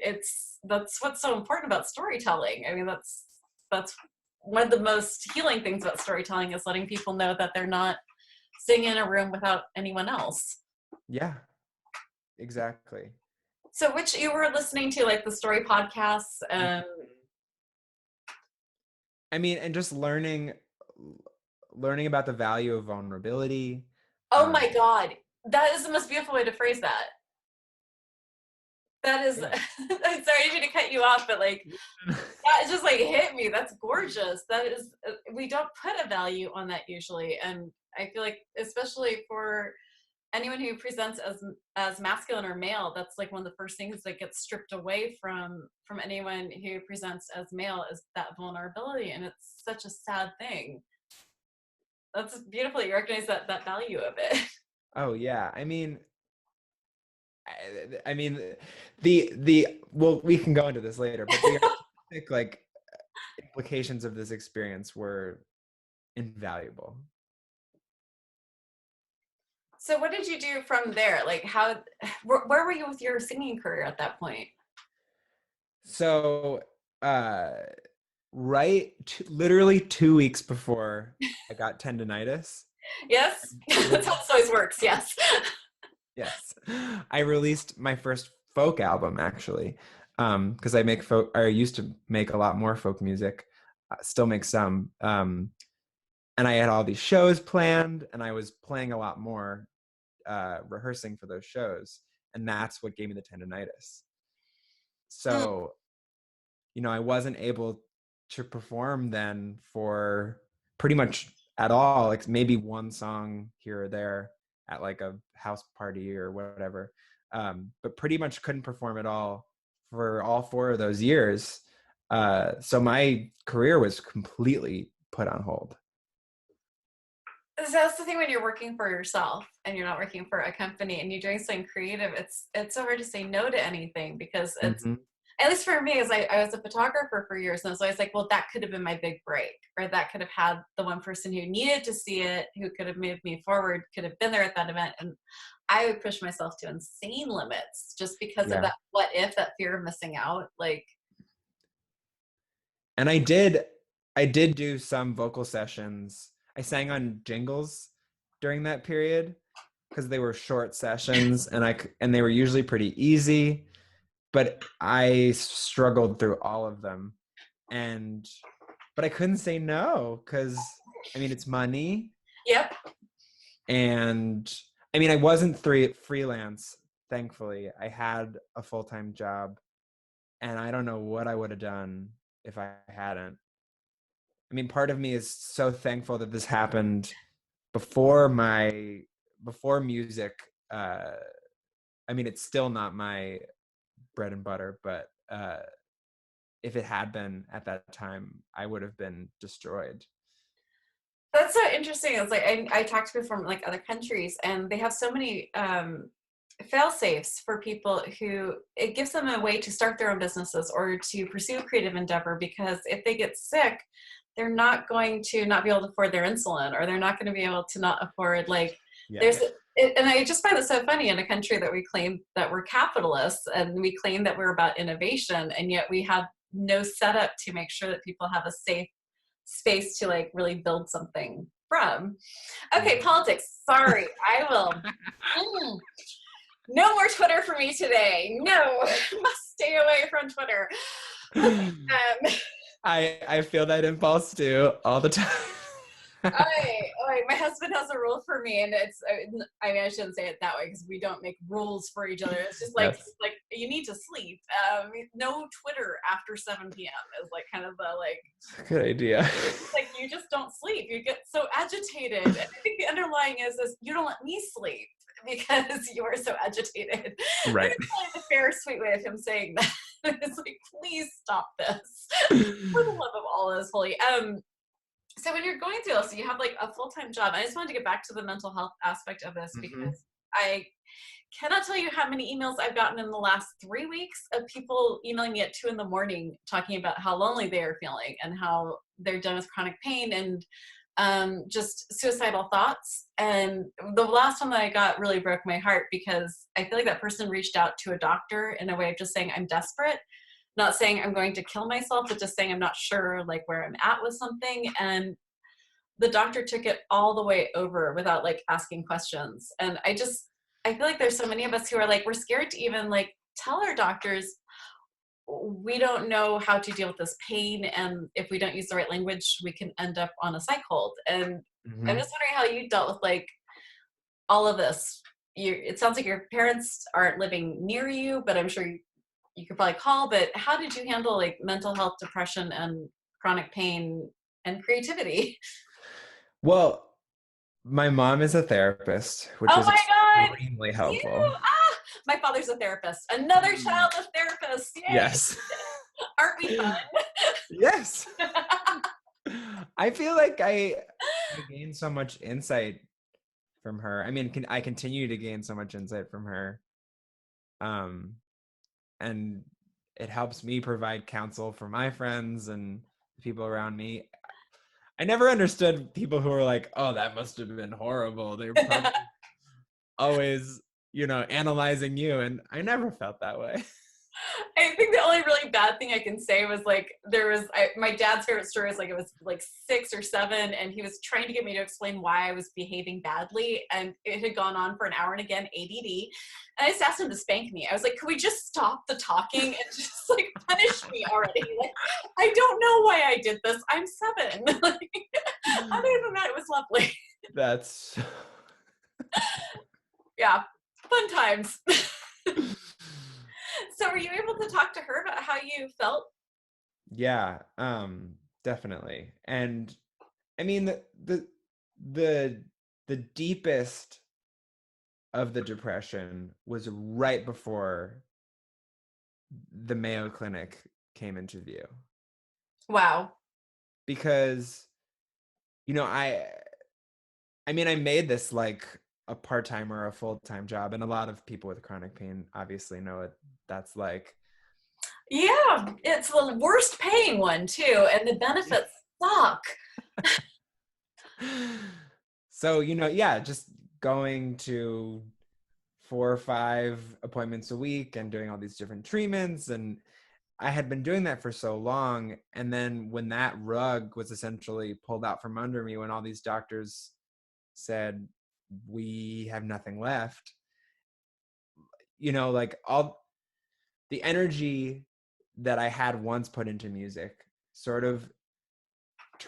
that's what's so important about storytelling. I mean, that's one of the most healing things about storytelling, is letting people know that they're not sitting in a room without anyone else. Yeah, exactly. So which you were listening to, like the story podcasts? I mean, and just learning about the value of vulnerability. Oh Um, my God, that is the most beautiful way to phrase that. That is, yeah. I'm sorry, I didn't cut you off, but like, that just like hit me. That's gorgeous. That is, we don't put a value on that usually. And I feel like, especially for anyone who presents as masculine or male, that's like one of the first things that gets stripped away from anyone who presents as male, is that vulnerability. And it's such a sad thing. That's beautiful. You recognize that value of it. Oh yeah. I mean, the well, we can go into this later, but the artistic like implications of this experience were invaluable. So what did you do from there? Like how, where were you with your singing career at that point? So, uh, literally 2 weeks before I got tendonitis, Yes, that's how released, this always works. Yes. yes, I released my first folk album actually, because I used to make a lot more folk music, still make some, and I had all these shows planned, and I was playing a lot more, rehearsing for those shows, and that's what gave me the tendonitis. Mm. So, I wasn't able to perform then for pretty much at all, like maybe one song here or there at like a house party or whatever. But pretty much couldn't perform at all for all 4 of those years. So my career was completely put on hold. So that's the thing when you're working for yourself and you're not working for a company and you're doing something creative. It's so hard to say no to anything, because it's, Mm-hmm. at least for me, as I was a photographer for years, and I was always like, well, that could have been my big break, or that could have had the one person who needed to see it, who could have moved me forward, could have been there at that event. And I would push myself to insane limits just because of Yeah. that what if, that fear of missing out. Like, And I did do some vocal sessions. I sang on jingles during that period because they were short sessions, and they were usually pretty easy, but I struggled through all of them. And but I couldn't say no because I mean it's money, yep. and I mean I wasn't freelance, thankfully. I had a full-time job, and I don't know what I would have done if I hadn't. I mean, part of me is so thankful that this happened before before music. I mean, it's still not my bread and butter, but if it had been at that time, I would have been destroyed. That's so interesting. It's like I talked to people from like other countries, and they have so many fail safes for people who, it gives them a way to start their own businesses or to pursue a creative endeavor, because if they get sick, they're not going to not be able to afford their insulin, or they're not going to be able to not afford, like, Yeah. there's and I just find it so funny, in a country that we claim that we're capitalists and we claim that we're about innovation, and yet we have no setup to make sure that people have a safe space to like really build something from. Okay, politics. Sorry, I will. Mm, no more Twitter for me today. No, must stay away from Twitter. I feel that impulse too all the time. My husband has a rule for me, and it's, I mean, I shouldn't say it that way because we don't make rules for each other. It's just Yes. like you need to sleep. No Twitter after 7 p.m. is like kind of the like, Good idea. like you just don't sleep. You get so agitated. And I think the underlying is you don't let me sleep because you are so agitated. Right. That's probably the fair, sweet way of him saying that. It's like, please stop this. For the love of all that is holy. So when you're going through this, so you have like a full-time job. I just wanted to get back to the mental health aspect of this, Mm-hmm. because I cannot tell you how many emails I've gotten in the last 3 weeks of people emailing me at 2 a.m. talking about how lonely they are feeling and how they're done with chronic pain and just suicidal thoughts. And the last one that I got really broke my heart because I feel like that person reached out to a doctor in a way of just saying, I'm desperate, not saying I'm going to kill myself, but just saying I'm not sure like where I'm at with something. And the doctor took it all the way over without like asking questions. And I feel like there's so many of us who are like, we're scared to even like tell our doctors we don't know how to deal with this pain, and if we don't use the right language we can end up on a psych hold. And I'm Mhm. just wondering how you dealt with like all of this. It sounds like your parents aren't living near you, but I'm sure you could probably call. But how did you handle like mental health, depression, and chronic pain and creativity? Well, my mom is a therapist, which Oh is my God. extremely You, helpful. my father's a therapist. Another Mm. child of therapists. Yay. Yes. Aren't we fun? Yes. I feel like I gained so much insight from her. I mean, I continue to gain so much insight from her. Um, and it helps me provide counsel for my friends and the people around me. I never understood people who were like, "Oh, that must have been horrible." They're probably always, analyzing you, and I never felt that way. I think the only really bad thing I can say was like my dad's favorite story is like it was like 6 or 7, and he was trying to get me to explain why I was behaving badly, and it had gone on for an hour, and again ADD. And I just asked him to spank me. I was like, "Could we just stop the talking and just like punish me already? Like, I don't know why I did this. I'm 7." Like, other than that, it was lovely. That's Yeah, fun times. So, were you able to talk to her about how you felt? yeah, definitely. And I mean the the deepest of the depression was right before the Mayo Clinic came into view. Wow. Because, you know, I mean, I made this like a part-time or a full-time job, and a lot of people with chronic pain obviously know what that's like. Yeah, it's the worst paying one too, and the benefits suck. So, yeah, just going to 4 or 5 appointments a week and doing all these different treatments. And I had been doing that for so long. And then when that rug was essentially pulled out from under me, when all these doctors said, we have nothing left, like all the energy that I had once put into music sort of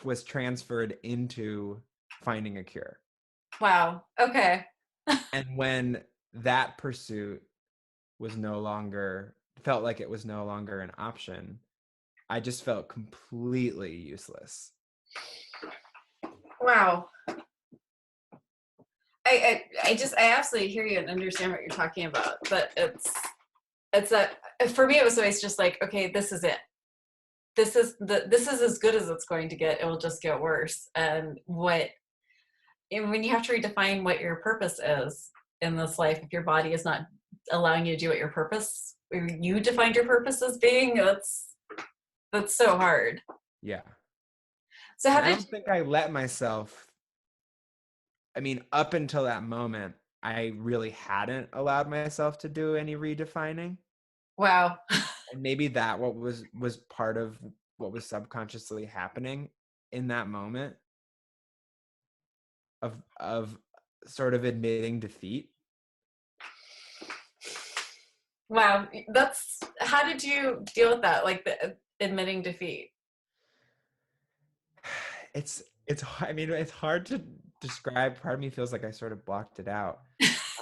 was transferred into finding a cure. Wow. Okay. And when that pursuit was no longer felt like it was no longer an option, I just felt completely useless. Wow. I absolutely hear you and understand what you're talking about, but it's that for me it was always just like, okay, this is it. This is as good as it's going to get. It will just get worse. And when you have to redefine what your purpose is in this life, if your body is not allowing you to do what your purpose, you defined your purpose as being, that's so hard. Yeah. So how And I did don't think I let myself, I mean, up until that moment, I really hadn't allowed myself to do any redefining. wow. And maybe that what was part of what was subconsciously happening in that moment of sort of admitting defeat. Wow, that's how did you deal with that? Like the admitting defeat. I mean, it's hard to describe. Part of me feels like I sort of blocked it out.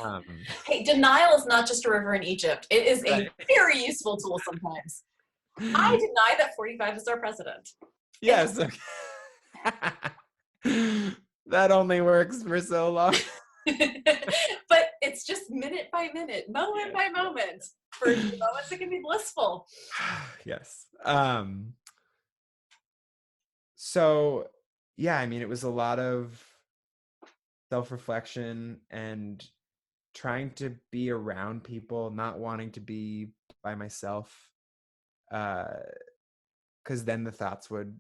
Um, Hey, denial is not just a river in Egypt. It is a right. very useful tool sometimes. I deny that 45 is our president. It's Yes. Okay. That only works for so long. but it's just minute by minute, moment by moment. For a few moments, it can be blissful. Yes. So yeah, I mean, it was a lot of self-reflection and trying to be around people, not wanting to be by myself, because then the thoughts would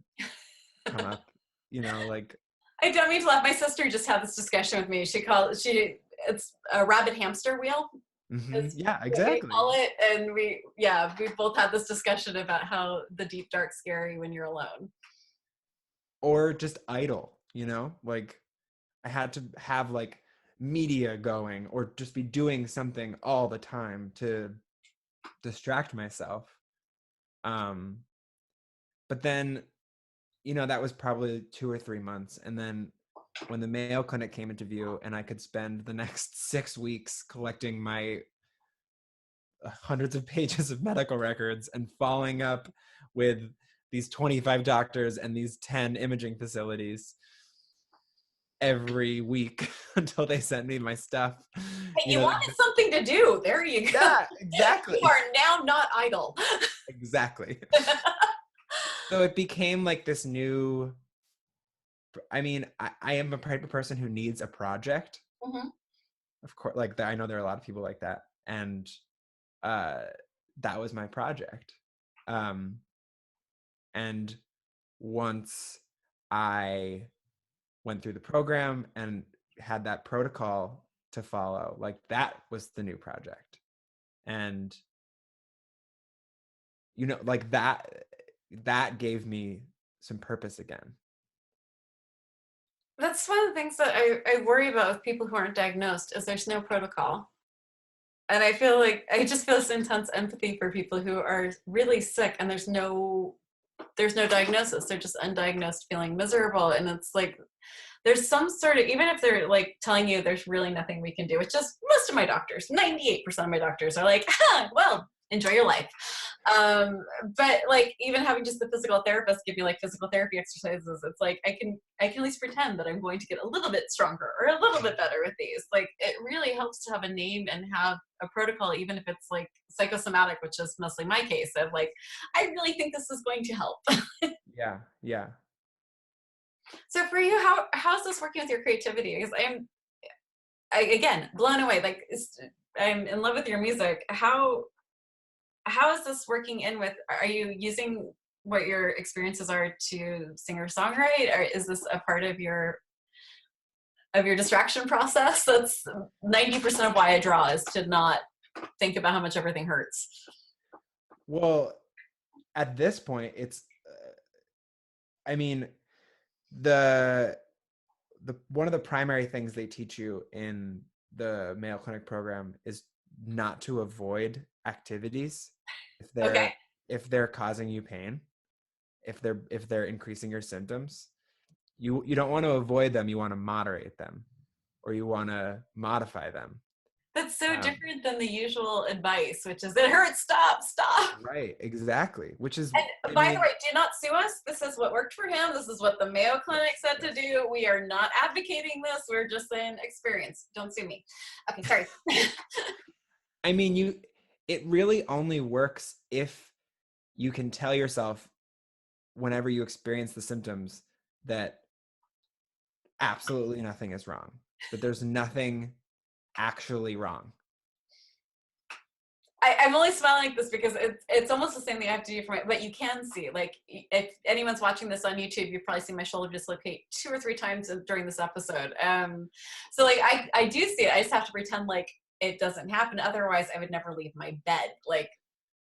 come up, like. I don't mean to laugh. My sister just had this discussion with me. It's a rabbit hamster wheel. Is Yeah, what we exactly. call it. And we both had this discussion about how the deep dark scary when you're alone. Or just idle, like I had to have like media going or just be doing something all the time to distract myself. um but then, that was probably 2 or 3 months, and then when the Mayo Clinic came into view and I could spend the next 6 weeks collecting my hundreds of pages of medical records and following up with these 25 doctors and these 10 imaging facilities every week until they sent me my stuff. Hey, you wanted something to do. There you go. Yeah, You exactly. are now not idle. Exactly. So it became like this new, I mean, I am a type of person who needs a project. Mhm. Of course, like I know there are a lot of people like that. And uh, that was my project. Um, and once I went through the program and had that protocol to follow, like that was the new project. And like that gave me some purpose again. That's one of the things that I worry about with people who aren't diagnosed is there's no protocol. And I feel like I just feel this intense empathy for people who are really sick and there's no diagnosis. They're just undiagnosed feeling miserable. And it's like there's some sort of, even if they're like telling you there's really nothing we can do, it's just most of my doctors, 98% of my doctors are like, well, enjoy your life. um but like even having just the physical therapist give you like physical therapy exercises, it's like I can at least pretend that I'm going to get a little bit stronger or a little bit better with these. Like it really helps to have a name and have a protocol, even if it's like psychosomatic, which is mostly my case of like I really think this is going to help. Yeah, yeah. So for you, how's this working with your creativity? Because again blown away. Like I'm in love with your music. How is this working in with, are you using what your experiences are to singer songwrite, or is this a part of your distraction process? That's 90% of why I draw, is to not think about how much everything hurts. Well, at this point, it's I mean, the one of the primary things they teach you in the Mayo Clinic program is not to avoid activities if Okay. they're causing you pain, if they're increasing your symptoms. You don't want to avoid them, you want to moderate them, or you want to modify them. That's so um, different than the usual advice, which is it hurts, stop, stop. right, exactly, which is, And I by the mean, way, do not sue us. This is what worked for him. This is what the Mayo yes, Clinic said to yes. do. We are not advocating this. We're just saying experience. Don't sue me. Okay, sorry. I mean, it really only works if you can tell yourself whenever you experience the symptoms that absolutely nothing is wrong, that there's nothing actually wrong. I'm only smiling like this because it's almost the same thing I have to do for my, but you can see, like, if anyone's watching this on YouTube, you've probably seen my shoulder dislocate 2 or 3 times during this episode. So like I do see it. I just have to pretend like it doesn't happen. Otherwise, I would never leave my bed. Like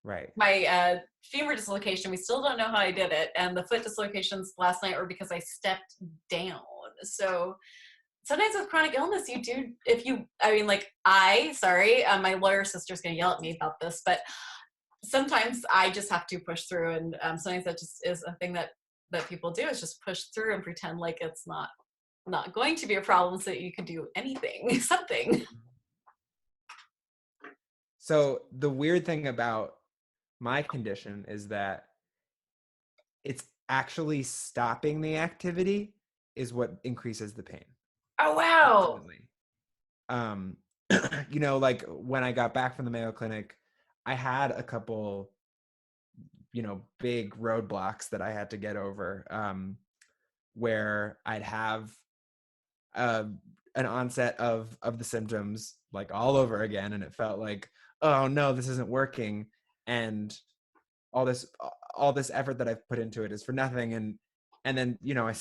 Right. my femur dislocation, we still don't know how I did it, and the foot dislocations last night were because I stepped down. So sometimes with chronic illness, you do, if you, I mean, like sorry, my lawyer sister's gonna yell at me about this, but sometimes I just have to push through, and sometimes that just is a thing that people do, is just push through and pretend like it's not going to be a problem, so that you can do anything, something. So the weird thing about my condition is that it's actually stopping the activity is what increases the pain Oh wow. ultimately. um like when I got back from the Mayo Clinic, I had a couple, big roadblocks that I had to get over, where I'd have a an onset of the symptoms like all over again, and it felt like, oh no, this isn't working, and all this effort that I've put into it is for nothing. And then, you know, I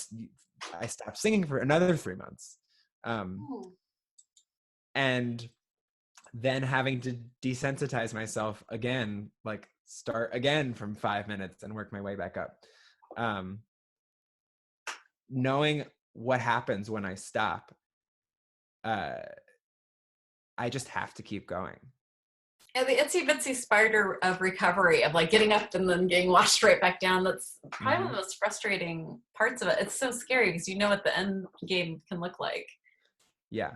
stopped singing for another 3 months, and then having to desensitize myself again, like start again from 5 minutes and work my way back up. Knowing what happens when I stop, I just have to keep going. Yeah, the itsy bitsy spider of recovery, of like getting up and then getting washed right back down. That's probably one of the most frustrating parts of it. It's so scary because you know what the end game can look like. Yeah.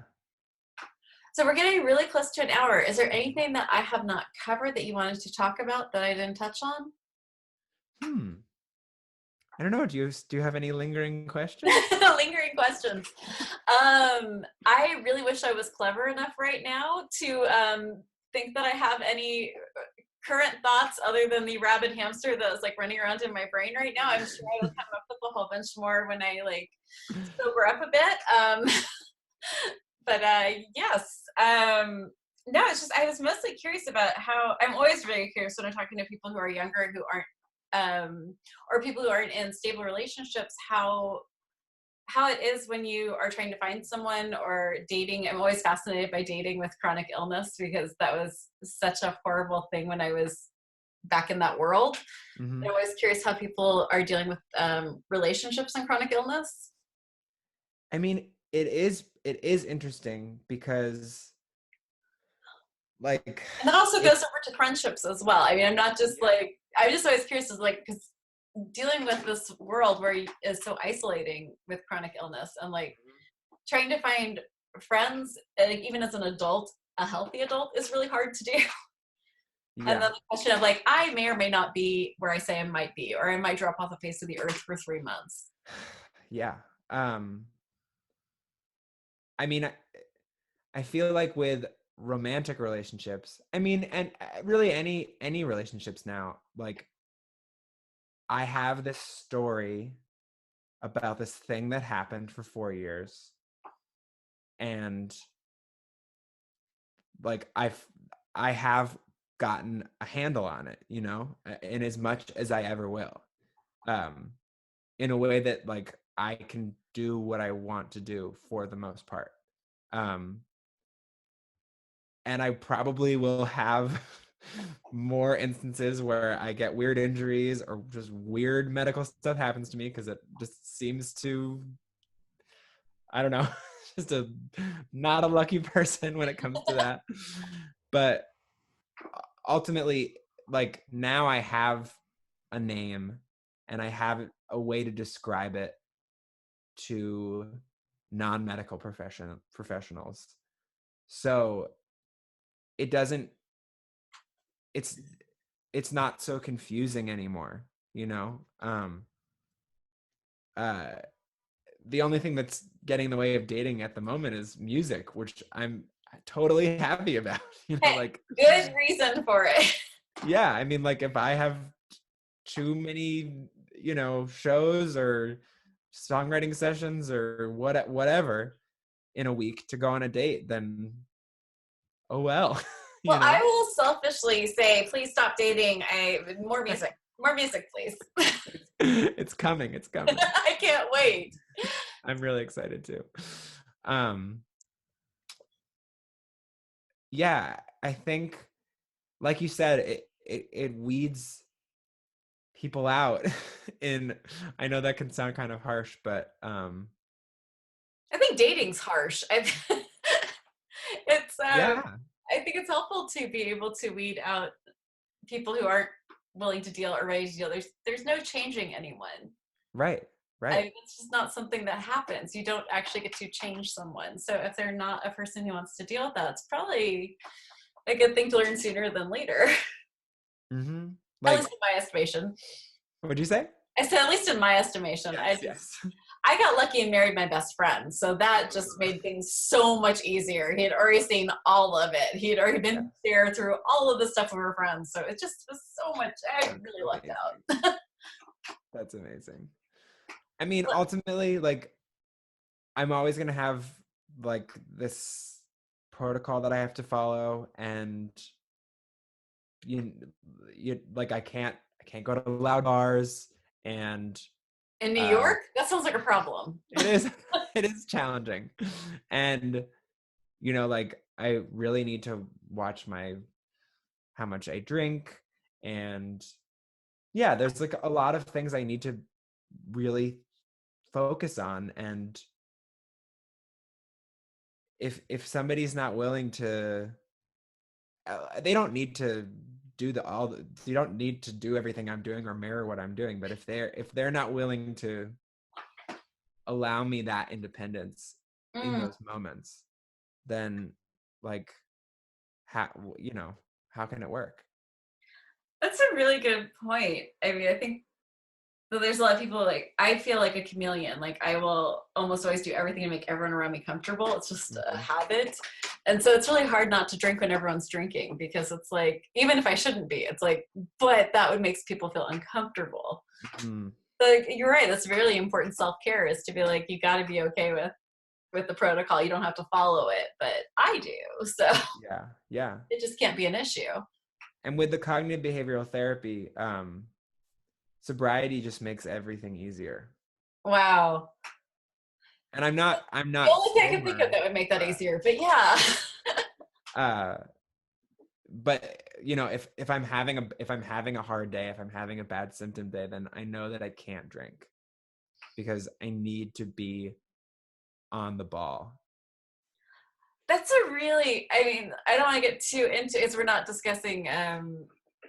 So we're getting really close to an hour. Is there anything that I have not covered that you wanted to talk about that I didn't touch on? I don't know. Do you have any lingering questions? Lingering questions. I really wish I was clever enough right now to think that I have any current thoughts other than the rabid hamster that's like running around in my brain right now. I'm sure I will come up with a whole bunch more when I like sober up a bit. But yes. No, it's just I was mostly curious about how I'm always very curious when I'm talking to people who are younger who aren't or people who aren't in stable relationships, how it is when you are trying to find someone or dating. I'm always fascinated by dating with chronic illness because that was such a horrible thing when I was back in that world. I'm always curious how people are dealing with relationships and chronic illness. I mean, it is interesting because like, and that also goes over to friendships as well. I mean, I'm not just like, I'm just always curious is like, because dealing with this world where is so isolating with chronic illness and like trying to find friends, like even as an adult, a healthy adult, is really hard to do. And then the question of like, I may or may not be where I say I might be, or I might drop off the face of the earth for 3 months. Yeah. I mean, I feel like with romantic relationships, I mean, and really any relationships now, like I have this story about this thing that happened for 4 years, and like I have gotten a handle on it, you know, in as much as I ever will, in a way that like I can do what I want to do for the most part. And I probably will have more instances where I get weird injuries or just weird medical stuff happens to me because it just seems to, I don't know, just not a lucky person when it comes to that. But ultimately, like now I have a name and I have a way to describe it to non-medical professionals. So it doesn't, it's not so confusing anymore, you know. The only thing that's getting in the way of dating at the moment is music, which I'm totally happy about. You know, like good reason for it. Yeah, I mean, like if I have too many, you know, shows or songwriting sessions or whatever in a week to go on a date, then oh well. Well, You I know. will selfishly say, please stop dating. More music, please. It's coming. It's coming. I can't wait. I'm really excited too. Um, yeah, I think, like you said, it weeds people out. In I know that can sound kind of harsh, but I think dating's harsh. It's yeah, I think it's helpful to be able to weed out people who aren't willing to deal or ready to deal. There's no changing anyone. right, right. It's just not something that happens. You don't actually get to change someone. So if they're not a person who wants to deal with that, it's probably a good thing to learn sooner than later. Mm-hmm. At least Like, in my estimation. what'd you say? I said, at least in my estimation. Yes. I got lucky and married my best friend. So that just made things so much easier. He had already seen all of it. He had already been there through all of the stuff with her friends. So it just was so much. I really lucked out. That's amazing. I mean, ultimately, like, I'm always going to have like this protocol that I have to follow, and you, you like I can't go to loud bars, and In New uh, York? That sounds like a problem. it is it is challenging, and like I really need to watch my how much I drink, and yeah, there's like a lot of things I need to really focus on, and if somebody's not willing to they don't need to do you don't need to do everything I'm doing or mirror what I'm doing, but if they're not willing to allow me that independence in Mm, those moments, then like how how can it work? that's a really good point. I mean, I think so there's a lot of people like I feel like a chameleon. Like I will almost always do everything to make everyone around me comfortable. It's just a Mhm. habit. And so it's really hard not to drink when everyone's drinking because it's like even if I shouldn't be, it's like but that would makes people feel uncomfortable. Mm, So you're right. That's really important self-care is to be like you got to be okay with the protocol. You don't have to follow it, but I do. So yeah, yeah. it just can't be an issue. And with the cognitive behavioral therapy, sobriety just makes everything easier. Wow. And I'm The not only thing I can think of sober, that would make that but easier. But yeah. uh if I'm having a hard day, if I'm having a bad symptom day, then I know that I can't drink because I need to be on the ball. That's a really, I mean, I don't want to get too into it. We're not discussing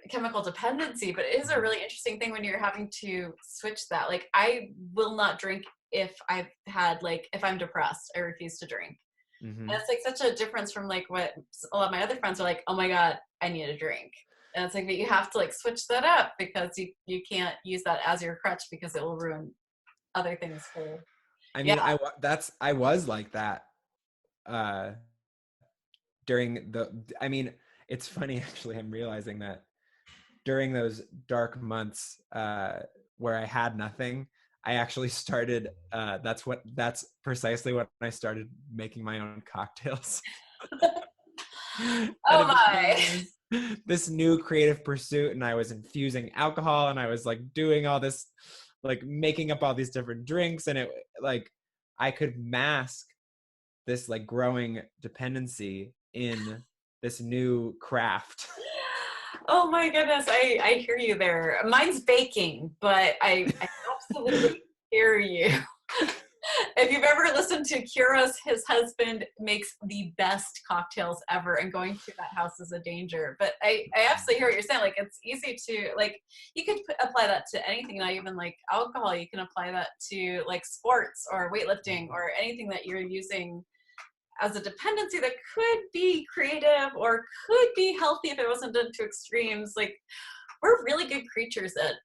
chemical dependency, but it is a Mhm. really interesting thing when you're having to switch that. Like, I will not drink if I've had, like, if I'm depressed, I refuse to drink. And Mhm. it's like such a difference from like what a lot of my other friends are like, oh my God, I need a drink. And it's like, but you have to like switch that up because you can't use that as your crutch because it will ruin other things for, I yeah. mean, I was like that uh during the I mean, it's funny actually. I'm realizing that during those dark months where I had nothing, I actually started. That's precisely when I started making my own cocktails, and Oh it my. became this new creative pursuit. And I was infusing alcohol, and I was like doing all this, like making up all these different drinks, and it like I could mask this like growing dependency in this new craft. Oh my goodness, I hear you there. Mine's baking, but I absolutely hear you. If you've ever listened to Kira's, his husband makes the best cocktails ever, and going to that house is a danger. But I absolutely hear what you're saying. Like it's easy to like you could apply that to anything, not even like alcohol. You can apply that to like sports or weightlifting or anything that you're using as a dependency that could be creative or could be healthy if it wasn't done to extremes. Like we're really good creatures at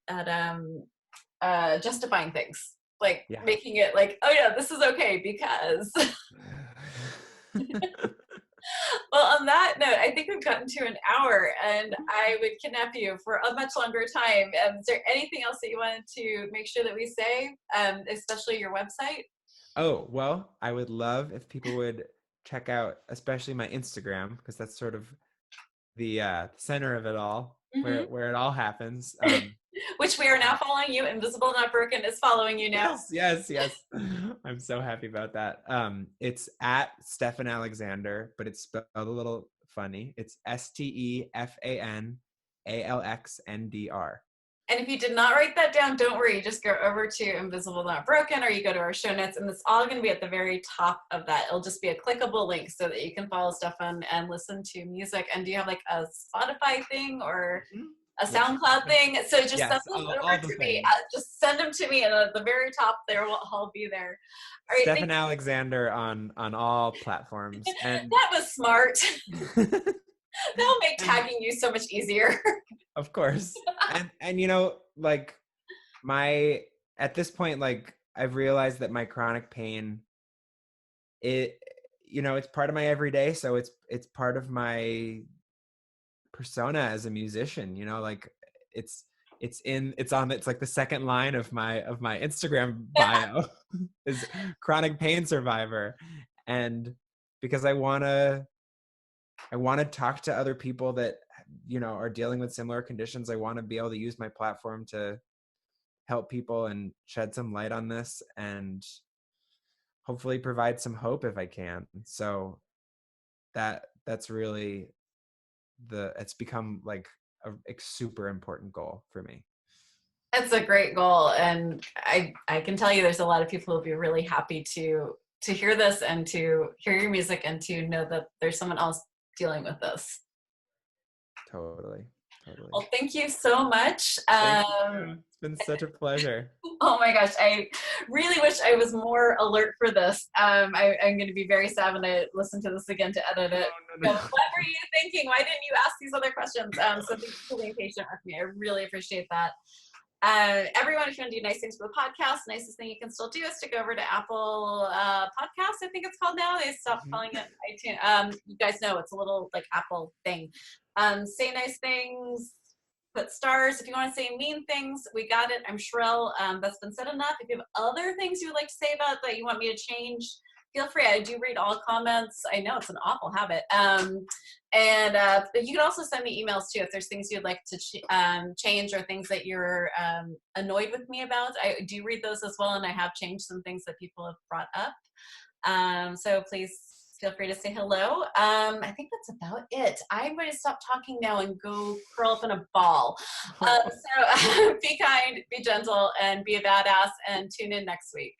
justifying things, like Yeah. making it like, oh yeah, this is okay because. Well, on that note, I think we've gotten to an hour, and I would kidnap you for a much longer time. Is there anything else that you wanted to make sure that we say, especially your website? Oh, well, I would love if people would check out, especially my Instagram, because that's sort of the center of it all, Mm-hmm. where it all happens. Which we are now Uh, following you. Invisible Not Broken is following you now. yes, yes, yes. I'm so happy about that. It's at Stefan Alexander, but it's spelled a little funny. It's STEFANALXNDR. And if you did not write that down, don't worry. You just go over to Invisible Not Broken or you go to our show notes, and it's all going to be at the very top of that. It'll just be a clickable link so that you can follow Stefan and listen to music. And do you have like a Spotify thing or Mhm. a Yes. SoundCloud thing? So just send Yes, them over all the to me. things. Just send them to me, and at the very top there will all be there. All right, Stefan Alexander on all platforms, and that was smart. That'll make and tagging you so much easier. of course, and like my at this point, like I've realized that my chronic pain, it it's part of my everyday, so it's part of my persona as a musician. Like it's it's like the second line of my Instagram bio is chronic pain survivor. And because I want to talk to other people that, are dealing with similar conditions. I want to be able to use my platform to help people and shed some light on this, and hopefully provide some hope if I can. So that's really it's become like a super important goal for me. That's a great goal, and I can tell you there's a lot of people who will be really happy to hear this and to hear your music and to know that there's someone else dealing with this. Totally. Totally. Well, thank you so much. Thank you. It's been such a pleasure. Oh my gosh, I really wish I was more alert for this. I'm going to be very sad when I listen to this again to edit it. No. What were you thinking? Why didn't you ask these other questions? So thank you for being patient with me. I really appreciate that. Everyone, if you want to do nice things for the podcast, nicest thing you can still do is to go over to Apple Podcasts, I think it's called now. They stopped calling it iTunes. You guys know it's a little like Apple thing. Say nice things, put stars. If you want to say mean things, we got it. I'm Shrill. That's been said enough. If you have other things you would like to say about that you want me to change, feel free. I do read all comments. I know it's an awful habit. But you can also send me emails too if there's things you'd like to change or things that you're annoyed with me about. I do read those as well, and I have changed some things that people have brought up. So please feel free to say hello. I think that's about it. I'm going to stop talking now and go curl up in a ball. So be kind, be gentle, and be a badass, and tune in next week.